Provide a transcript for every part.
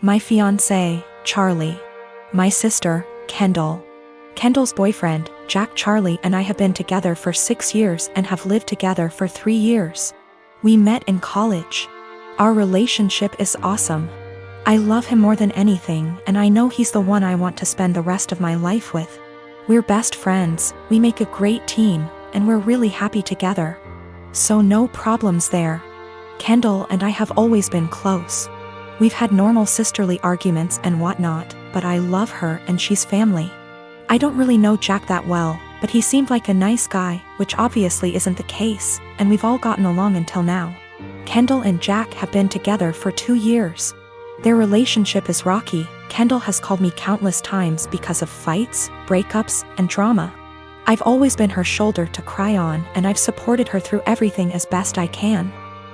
My fiancé, Charlie. My sister, Kendall. Kendall's boyfriend, Jack. Charlie and I have been together for 6 years and have lived together for 3 years. We met in college. Our relationship is awesome. I love him more than anything, and I know he's the one I want to spend the rest of my life with. We're best friends, we make a great team, and we're really happy together. So no problems there. Kendall and I have always been close. We've had normal sisterly arguments and whatnot, but I love her and she's family. I don't really know Jack that well, but he seemed like a nice guy, which obviously isn't the case, and we've all gotten along until now. Kendall and Jack have been together for 2 years. Their relationship is rocky. Kendall has called me countless times because of fights, breakups, and drama. I've always been her shoulder to cry on, and I've supported her through everything as best I can.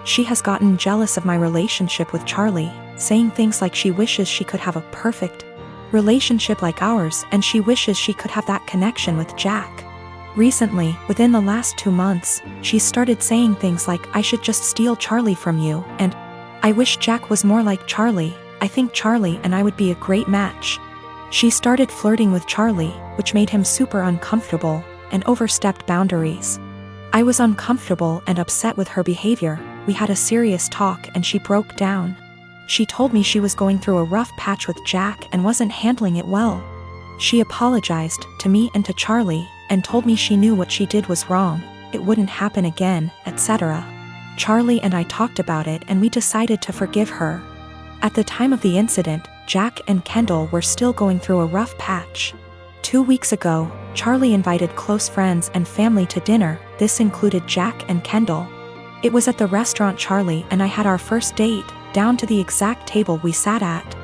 She has gotten jealous of my relationship with Charlie, saying things like she wishes she could have a perfect relationship like ours, and she wishes she could have that connection with Jack. Recently, within the last 2 months, she started saying things like, I should just steal Charlie from you, and I wish Jack was more like Charlie. I think Charlie and I would be a great match. She started flirting with Charlie, which made him super uncomfortable, and overstepped boundaries. I was uncomfortable and upset with her behavior. We had a serious talk and she broke down. She told me she was going through a rough patch with Jack and wasn't handling it well. She apologized to me and to Charlie, and told me she knew what she did was wrong, it wouldn't happen again, etc. Charlie and I talked about it and we decided to forgive her. At the time of the incident, Jack and Kendall were still going through a rough patch. 2 weeks ago, Charlie invited close friends and family to dinner. This included Jack and Kendall. It was at the restaurant Charlie and I had our first date, down to the exact table we sat at.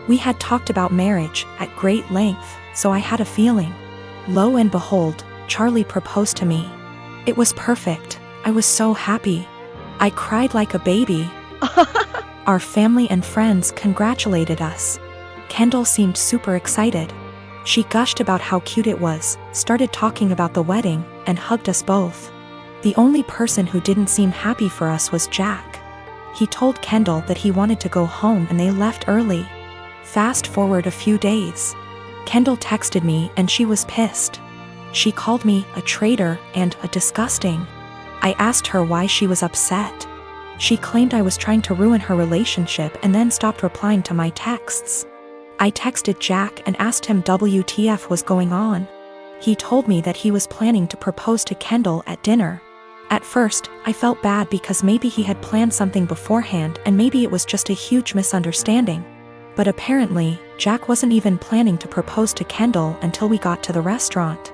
We had talked about marriage at great length, so I had a feeling. Lo and behold, Charlie proposed to me. It was perfect. I was so happy. I cried like a baby. Our family and friends congratulated us. Kendall seemed super excited. She gushed about how cute it was, started talking about the wedding, and hugged us both. The only person who didn't seem happy for us was Jack. He told Kendall that he wanted to go home and they left early. Fast forward a few days. Kendall texted me and she was pissed. She called me a traitor and a disgusting. I asked her why she was upset. She claimed I was trying to ruin her relationship and then stopped replying to my texts. I texted Jack and asked him WTF was going on. He told me that he was planning to propose to Kendall at dinner. At first, I felt bad because maybe he had planned something beforehand and maybe it was just a huge misunderstanding. But apparently, Jack wasn't even planning to propose to Kendall until we got to the restaurant.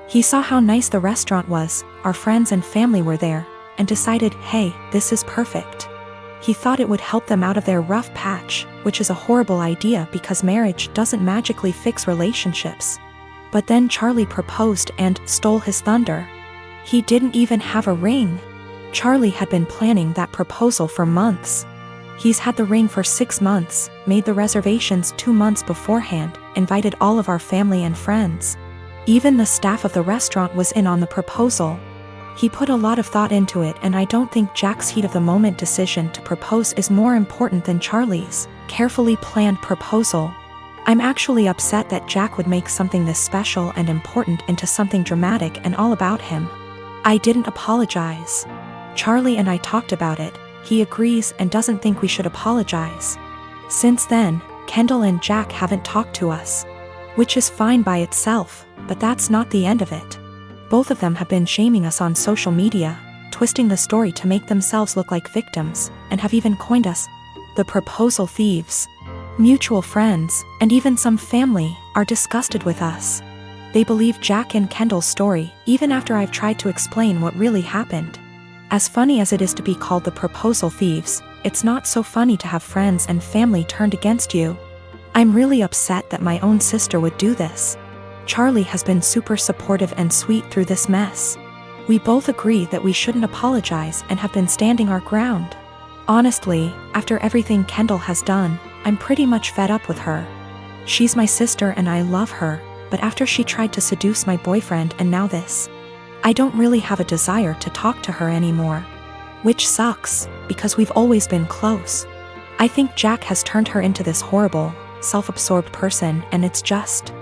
He saw how nice the restaurant was, our friends and family were there, and decided, hey, this is perfect. He thought it would help them out of their rough patch, which is a horrible idea because marriage doesn't magically fix relationships. But then Charlie proposed and stole his thunder. He didn't even have a ring. Charlie had been planning that proposal for months. He's had the ring for 6 months, made the reservations 2 months beforehand, invited all of our family and friends. Even the staff of the restaurant was in on the proposal. He put a lot of thought into it, and I don't think Jack's heat-of-the-moment decision to propose is more important than Charlie's carefully planned proposal. I'm actually upset that Jack would make something this special and important into something dramatic and all about him. I didn't apologize. Charlie and I talked about it. He agrees and doesn't think we should apologize. Since then, Kendall and Jack haven't talked to us. Which is fine by itself, but that's not the end of it. Both of them have been shaming us on social media, twisting the story to make themselves look like victims, and have even coined us the proposal thieves. Mutual friends, and even some family, are disgusted with us. They believe Jack and Kendall's story, even after I've tried to explain what really happened. As funny as it is to be called the proposal thieves, it's not so funny to have friends and family turned against you. I'm really upset that my own sister would do this. Charlie has been super supportive and sweet through this mess. We both agree that we shouldn't apologize and have been standing our ground. Honestly, after everything Kendall has done, I'm pretty much fed up with her. She's my sister and I love her, but after she tried to seduce my boyfriend and now this, I don't really have a desire to talk to her anymore. Which sucks, because we've always been close. I think Jack has turned her into this horrible, self-absorbed person, and it's just...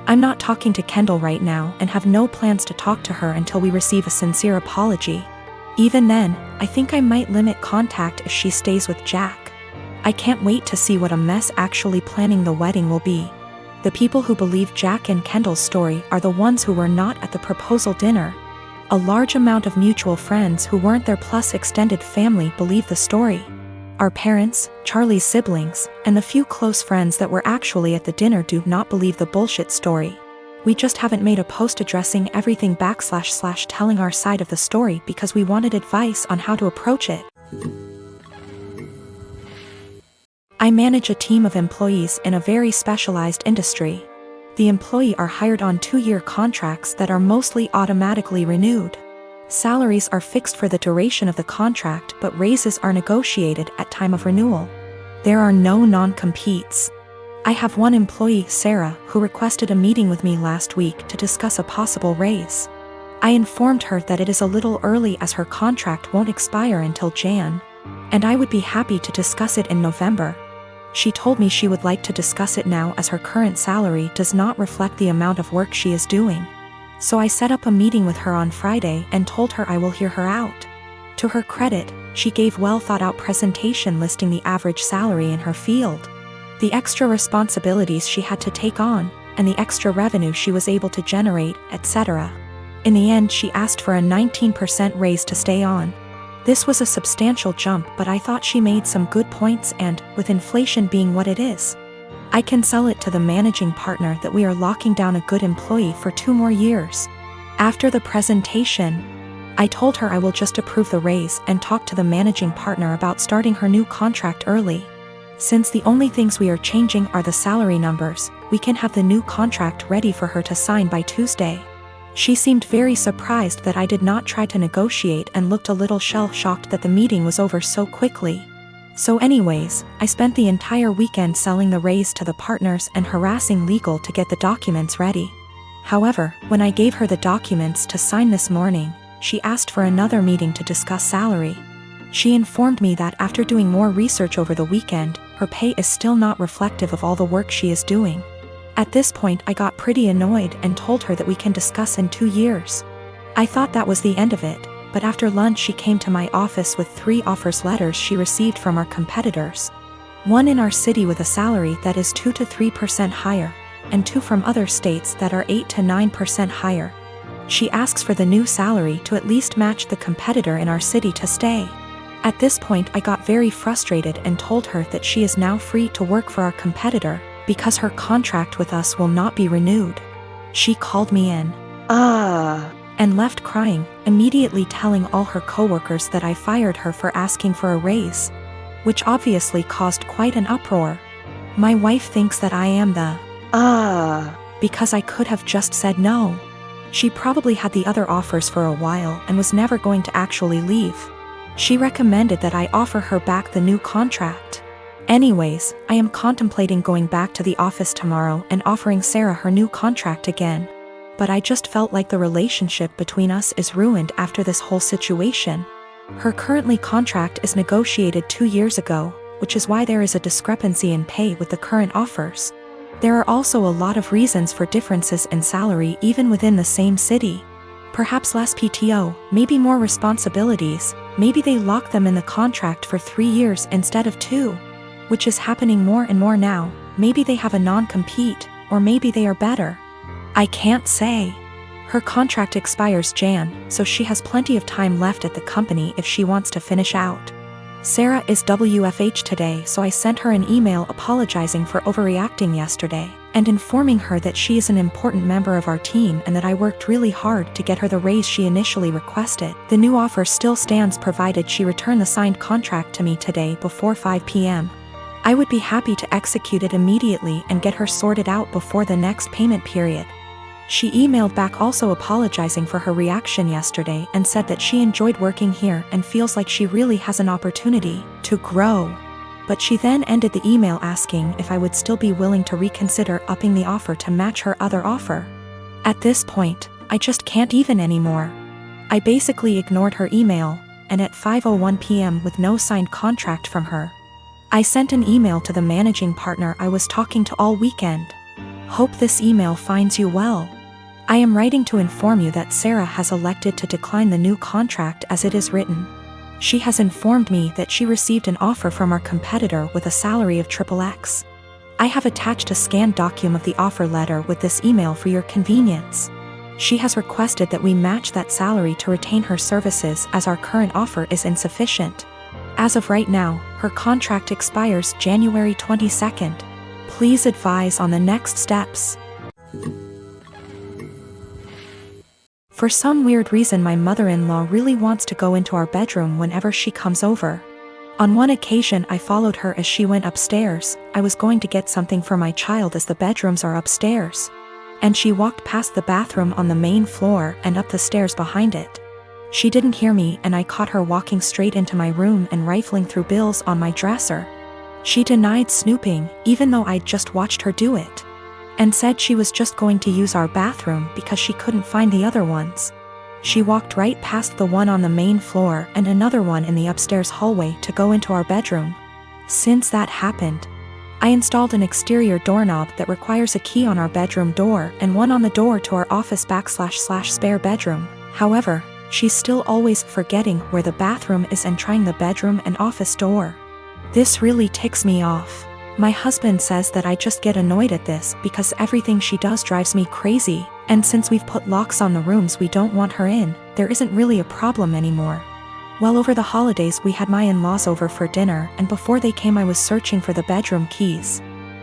I'm not talking to Kendall right now and have no plans to talk to her until we receive a sincere apology. Even then, I think I might limit contact if she stays with Jack. I can't wait to see what a mess actually planning the wedding will be. The people who believe Jack and Kendall's story are the ones who were not at the proposal dinner. A large amount of mutual friends who weren't there plus extended family believe the story. Our parents, Charlie's siblings, and the few close friends that were actually at the dinner do not believe the bullshit story. We just haven't made a post addressing everything / telling our side of the story because we wanted advice on how to approach it. I manage a team of employees in a very specialized industry. The employees are hired on 2-year contracts that are mostly automatically renewed. Salaries are fixed for the duration of the contract, but raises are negotiated at time of renewal. There are no non-competes. I have one employee, Sarah, who requested a meeting with me last week to discuss a possible raise. I informed her that it is a little early as her contract won't expire until Jan, and I would be happy to discuss it in November. She told me she would like to discuss it now as her current salary does not reflect the amount of work she is doing. So I set up a meeting with her on Friday and told her I will hear her out. To her credit, she gave well thought out presentation listing the average salary in her field, the extra responsibilities she had to take on, and the extra revenue she was able to generate, etc. In the end, she asked for a 19% raise to stay on. This was a substantial jump, but I thought she made some good points and, with inflation being what it is, I can sell it to the managing partner that we are locking down a good employee for 2 more years. After the presentation, I told her I will just approve the raise and talk to the managing partner about starting her new contract early. Since the only things we are changing are the salary numbers, we can have the new contract ready for her to sign by Tuesday. She seemed very surprised that I did not try to negotiate and looked a little shell-shocked that the meeting was over so quickly. So anyways, I spent the entire weekend selling the raise to the partners and harassing legal to get the documents ready. However, when I gave her the documents to sign this morning, she asked for another meeting to discuss salary. She informed me that after doing more research over the weekend, her pay is still not reflective of all the work she is doing. At this point, I got pretty annoyed and told her that we can discuss in 2 years. I thought that was the end of it. But after lunch she came to my office with 3 offers letters she received from our competitors. One in our city with a salary that is 2 to 3% higher, and 2 from other states that are 8 to 9% higher. She asks for the new salary to at least match the competitor in our city to stay. At this point I got very frustrated and told her that she is now free to work for our competitor, because her contract with us will not be renewed. She called me in. And left crying, immediately telling all her coworkers that I fired her for asking for a raise, which obviously caused quite an uproar. My wife thinks that I am the because I could have just said no. She probably had the other offers for a while and was never going to actually leave. She recommended that I offer her back the new contract. Anyways, I am contemplating going back to the office tomorrow and offering Sarah her new contract again. But I just felt like the relationship between us is ruined after this whole situation. Her currently contract is negotiated 2 years ago, which is why there is a discrepancy in pay with the current offers. There are also a lot of reasons for differences in salary even within the same city. Perhaps less PTO, maybe more responsibilities, maybe they lock them in the contract for 3 years instead of 2. Which is happening more and more now. Maybe they have a non-compete, or maybe they are better. I can't say. Her contract expires Jan, so she has plenty of time left at the company if she wants to finish out. Sarah is WFH today, so I sent her an email apologizing for overreacting yesterday, and informing her that she is an important member of our team and that I worked really hard to get her the raise she initially requested. The new offer still stands provided she return the signed contract to me today before 5 p.m. I would be happy to execute it immediately and get her sorted out before the next payment period. She emailed back also apologizing for her reaction yesterday and said that she enjoyed working here and feels like she really has an opportunity to grow. But she then ended the email asking if I would still be willing to reconsider upping the offer to match her other offer. At this point, I just can't even anymore. I basically ignored her email, and at 5:01 p.m. with no signed contract from her, I sent an email to the managing partner I was talking to all weekend. Hope this email finds you well. I am writing to inform you that Sarah has elected to decline the new contract as it is written. She has informed me that she received an offer from our competitor with a salary of XXX. I have attached a scanned document of the offer letter with this email for your convenience. She has requested that we match that salary to retain her services as our current offer is insufficient. As of right now, her contract expires January 22nd. Please advise on the next steps. For some weird reason, my mother-in-law really wants to go into our bedroom whenever she comes over. On one occasion I followed her as she went upstairs. I was going to get something for my child as the bedrooms are upstairs. And she walked past the bathroom on the main floor and up the stairs behind it. She didn't hear me and I caught her walking straight into my room and rifling through bills on my dresser. She denied snooping, even though I'd just watched her do it, and said she was just going to use our bathroom because she couldn't find the other ones. She walked right past the one on the main floor and another one in the upstairs hallway to go into our bedroom. Since that happened, I installed an exterior doorknob that requires a key on our bedroom door and one on the door to our office / spare bedroom. However, she's still always forgetting where the bathroom is and trying the bedroom and office door. This really ticks me off. My husband says that I just get annoyed at this because everything she does drives me crazy, and since we've put locks on the rooms we don't want her in, there isn't really a problem anymore. Well, over the holidays we had my in-laws over for dinner, and before they came I was searching for the bedroom keys.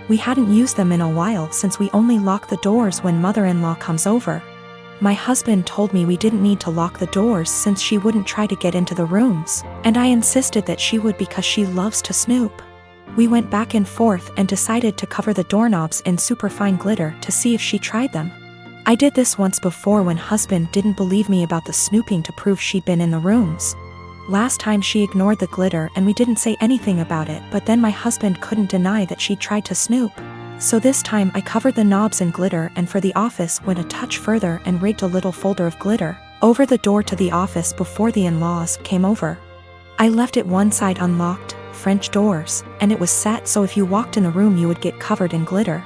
We hadn't used them in a while since we only lock the doors when mother-in-law comes over. My husband told me we didn't need to lock the doors since she wouldn't try to get into the rooms, and I insisted that she would because she loves to snoop. We went back and forth and decided to cover the doorknobs in superfine glitter to see if she tried them. I did this once before when husband didn't believe me about the snooping to prove she'd been in the rooms. Last time she ignored the glitter and we didn't say anything about it, but then my husband couldn't deny that she'd tried to snoop. So this time I covered the knobs in glitter and for the office went a touch further and rigged a little folder of glitter over the door to the office before the in-laws came over. I left it one side unlocked, French doors, and it was set so if you walked in the room you would get covered in glitter.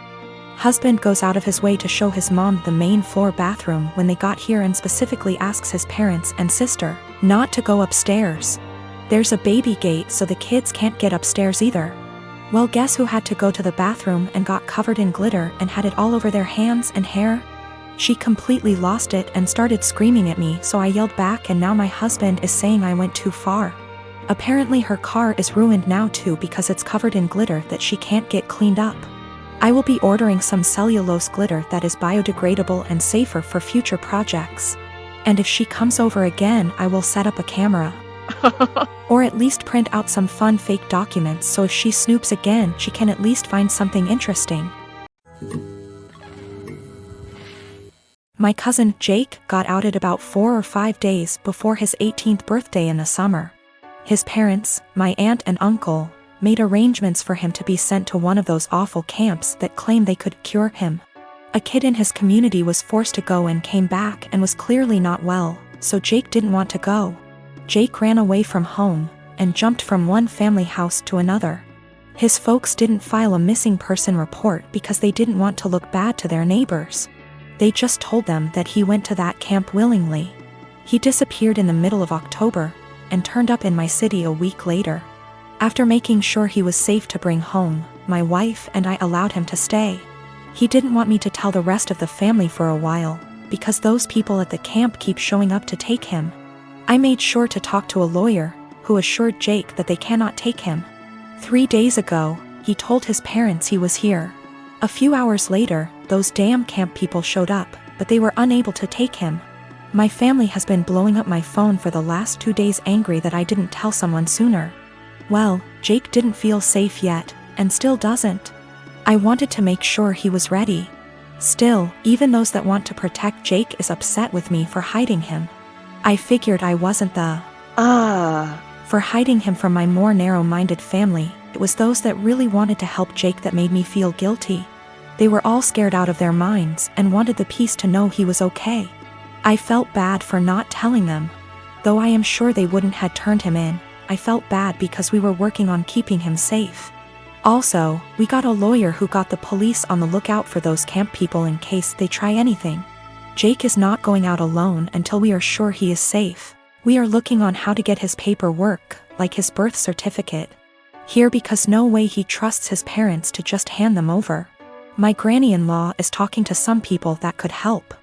Husband goes out of his way to show his mom the main floor bathroom when they got here and specifically asks his parents and sister not to go upstairs. There's a baby gate so the kids can't get upstairs either. Well, guess who had to go to the bathroom and got covered in glitter and had it all over their hands and hair? She completely lost it and started screaming at me, so I yelled back and now my husband is saying I went too far. Apparently her car is ruined now too because it's covered in glitter that she can't get cleaned up. I will be ordering some cellulose glitter that is biodegradable and safer for future projects. And if she comes over again I will set up a camera. Or at least print out some fun fake documents so if she snoops again she can at least find something interesting. My cousin Jake got outed about 4 or 5 days before his 18th birthday in the summer. His parents, my aunt and uncle, made arrangements for him to be sent to one of those awful camps that claim they could cure him. A kid in his community was forced to go and came back and was clearly not well, so Jake didn't want to go. Jake ran away from home and jumped from one family house to another. His folks didn't file a missing person report because they didn't want to look bad to their neighbors. They just told them that he went to that camp willingly. He disappeared in the middle of October and turned up in my city a week later. After making sure he was safe to bring home, my wife and I allowed him to stay. He didn't want me to tell the rest of the family for a while, because those people at the camp keep showing up to take him. I made sure to talk to a lawyer, who assured Jake that they cannot take him. 3 days ago, he told his parents he was here. A few hours later, those damn camp people showed up, but they were unable to take him. My family has been blowing up my phone for the last 2 days angry that I didn't tell someone sooner. Well, Jake didn't feel safe yet, and still doesn't. I wanted to make sure he was ready. Still, even those that want to protect Jake is upset with me for hiding him. I figured I wasn't for hiding him from my more narrow-minded family. It was those that really wanted to help Jake that made me feel guilty. They were all scared out of their minds and wanted the peace to know he was okay. I felt bad for not telling them. Though I am sure they wouldn't had turned him in, I felt bad because we were working on keeping him safe. Also, we got a lawyer who got the police on the lookout for those camp people in case they try anything. Jake is not going out alone until we are sure he is safe. We are looking on how to get his paperwork, like his birth certificate, here because no way he trusts his parents to just hand them over. My granny-in-law is talking to some people that could help.